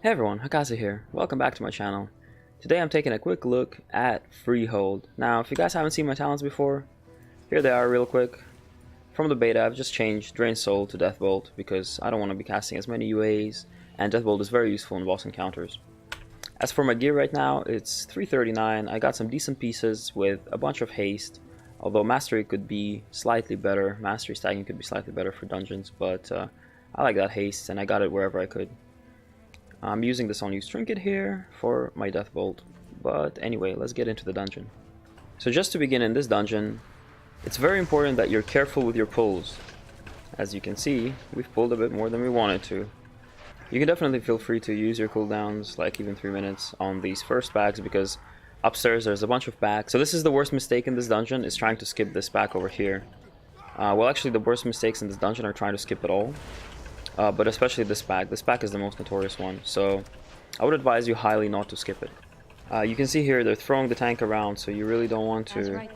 Hey everyone, Hakase here. Welcome back to my channel. Today I'm taking a quick look at Freehold. Now, if you guys haven't seen my talents before, here they are real quick. From the beta, I've just changed Drain Soul to Deathbolt because I don't want to be casting as many UAs, and Deathbolt is very useful in boss encounters. As for my gear right now, it's 339. I got some decent pieces with a bunch of haste, although Mastery could be slightly better. Mastery stacking could be slightly better for dungeons, but I like that haste and I got it wherever I could. I'm using this unused trinket here for my Deathbolt, but anyway, let's get into the dungeon. So just to begin in this dungeon, it's very important that you're careful with your pulls. As you can see, we've pulled a bit more than we wanted to. You can definitely feel free to use your cooldowns, like even 3 minutes, on these first packs, because upstairs there's a bunch of packs. So this is the worst mistake in this dungeon, is trying to skip this pack over here. Well, actually the worst mistakes in this dungeon are trying to skip it all. But especially this pack. This pack is the most notorious one, so I would advise you highly not to skip it. You can see here they're throwing the tank around, so you really don't want to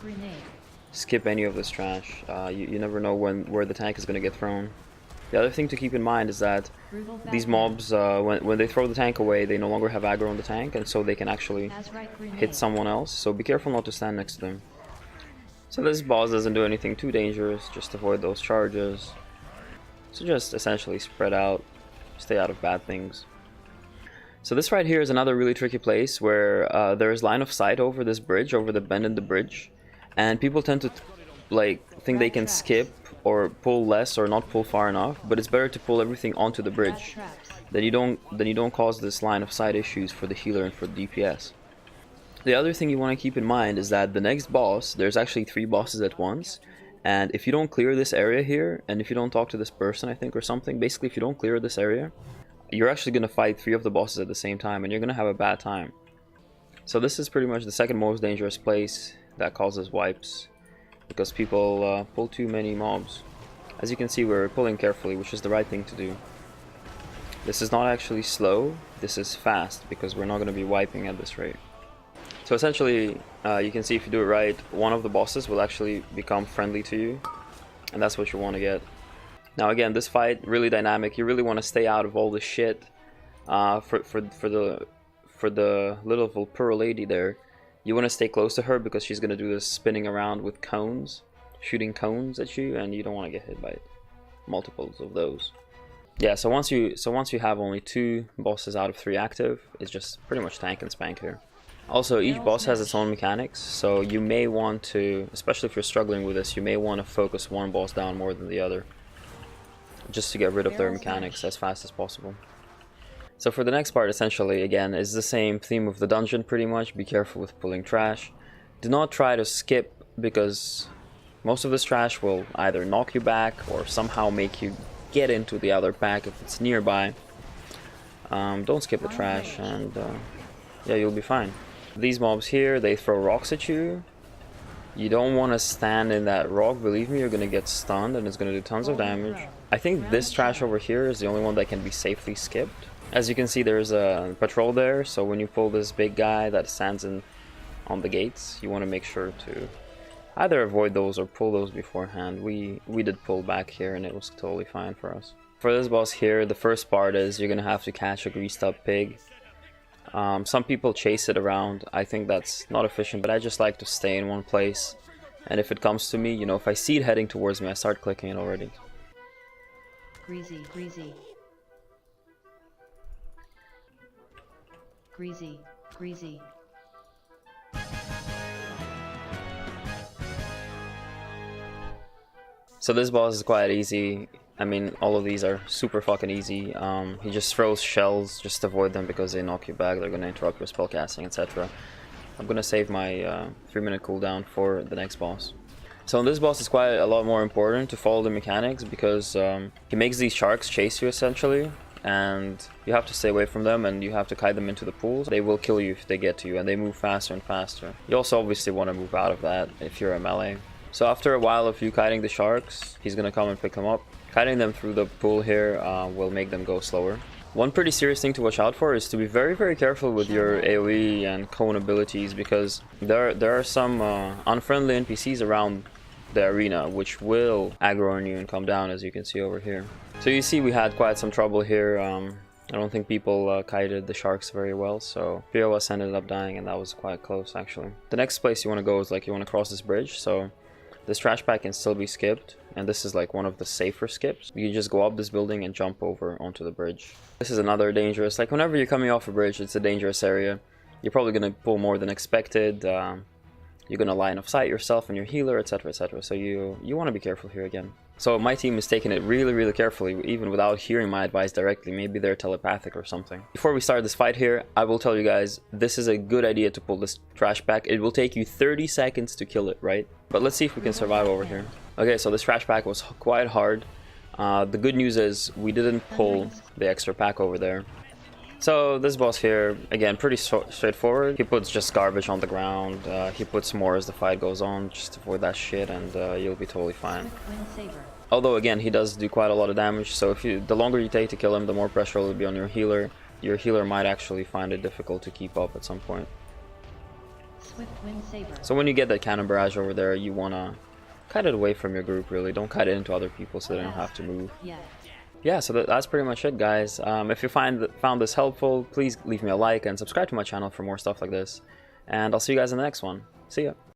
skip any of this trash. You never know where the tank is going to get thrown. The other thing to keep in mind is that these mobs, when they throw the tank away, they no longer have aggro on the tank, and so they can actually hit someone else, so be careful not to stand next to them. So this boss doesn't do anything too dangerous, just avoid those charges. So just essentially spread out, stay out of bad things. So this right here is another really tricky place where there is line of sight over this bridge, over the bend in the bridge, and people tend to think they can skip or pull less or not pull far enough, but it's better to pull everything onto the bridge. Then you don't cause this line of sight issues for the healer and for the DPS. The other thing you want to keep in mind is that the next boss, there's actually 3 bosses at once. And if you don't clear this area here, and if you don't talk to this person, I think, or something, basically if you don't clear this area, you're actually going to fight 3 of the bosses at the same time, and you're going to have a bad time. So this is pretty much the second most dangerous place that causes wipes, because people pull too many mobs. As you can see, we're pulling carefully, which is the right thing to do. This is not actually slow, this is fast, because we're not going to be wiping at this rate. So essentially, you can see if you do it right, one of the bosses will actually become friendly to you, and that's what you want to get. Now again, this fight, really dynamic. You really want to stay out of all the shit. For the little Vulpura lady there, you want to stay close to her because she's going to do this spinning around with cones, shooting cones at you, and you don't want to get hit by multiples of those. Yeah, so once you have only 2 bosses out of 3 active, it's just pretty much tank and spank here. Also, each boss has its own mechanics, so you may want to, especially if you're struggling with this, you may want to focus one boss down more than the other, just to get rid of their mechanics as fast as possible. So for the next part, essentially, again, is the same theme of the dungeon pretty much. Be careful with pulling trash. Do not try to skip, because most of this trash will either knock you back or somehow make you get into the other pack if it's nearby. Don't skip the trash, and yeah, you'll be fine. These mobs here, they throw rocks at you. You don't want to stand in that rock, believe me, you're going to get stunned and it's going to do tons of damage. I think this trash over here is the only one that can be safely skipped. As you can see, there's a patrol there, so when you pull this big guy that stands on the gates, you want to make sure to either avoid those or pull those beforehand. We did pull back here and it was totally fine for us. For this boss here, the first part is you're going to have to catch a greased up pig. Some people chase it around. I think that's not efficient, but I just like to stay in one place. And if it comes to me, you know, if I see it heading towards me, I start clicking it already. Greasy, greasy. Greasy, greasy. So this boss is quite easy. I mean, all of these are super fucking easy. He just throws shells, just avoid them because they knock you back, they're gonna interrupt your spellcasting, etc. I'm gonna save my 3-minute cooldown for the next boss. So on this boss, it's quite a lot more important to follow the mechanics because he makes these sharks chase you essentially, and you have to stay away from them and you have to kite them into the pools. They will kill you if they get to you, and they move faster and faster. You also obviously want to move out of that if you're a melee. So after a while of you kiting the sharks, he's gonna come and pick them up. Kiting them through the pool here will make them go slower. One pretty serious thing to watch out for is to be very, very careful with your AoE and cone abilities, because there are some unfriendly NPCs around the arena which will aggro on you and come down, as you can see over here. So you see we had quite some trouble here. I don't think people kited the sharks very well, so few of us ended up dying, and that was quite close actually. The next place you want to go is like you want to cross this bridge, so this trash pack can still be skipped, and this is like one of the safer skips. You just go up this building and jump over onto the bridge. This is another dangerous, like whenever you're coming off a bridge, it's a dangerous area. You're probably going to pull more than expected. You're going to line of sight yourself and your healer, etc, etc. So you want to be careful here again. So my team is taking it really carefully, even without hearing my advice directly. Maybe they're telepathic or something. Before we start this fight here, I will tell you guys, this is a good idea to pull this trash pack. It will take you 30 seconds to kill it, right? But let's see if we can survive over here. Okay, so this trash pack was quite hard. The good news is we didn't pull the extra pack over there. So this boss here, again, pretty straightforward. He puts just garbage on the ground. He puts more as the fight goes on. Just avoid that shit and you'll be totally fine. Although again, he does do quite a lot of damage, so if the longer you take to kill him, the more pressure will be on your healer. Your healer might actually find it difficult to keep up at some point. So when you get that cannon barrage over there, you want to kite it away from your group, really. Don't kite it into other people so they don't have to move. Yeah, so that's pretty much it, guys. If you found this helpful, please leave me a like and subscribe to my channel for more stuff like this. And I'll see you guys in the next one. See ya.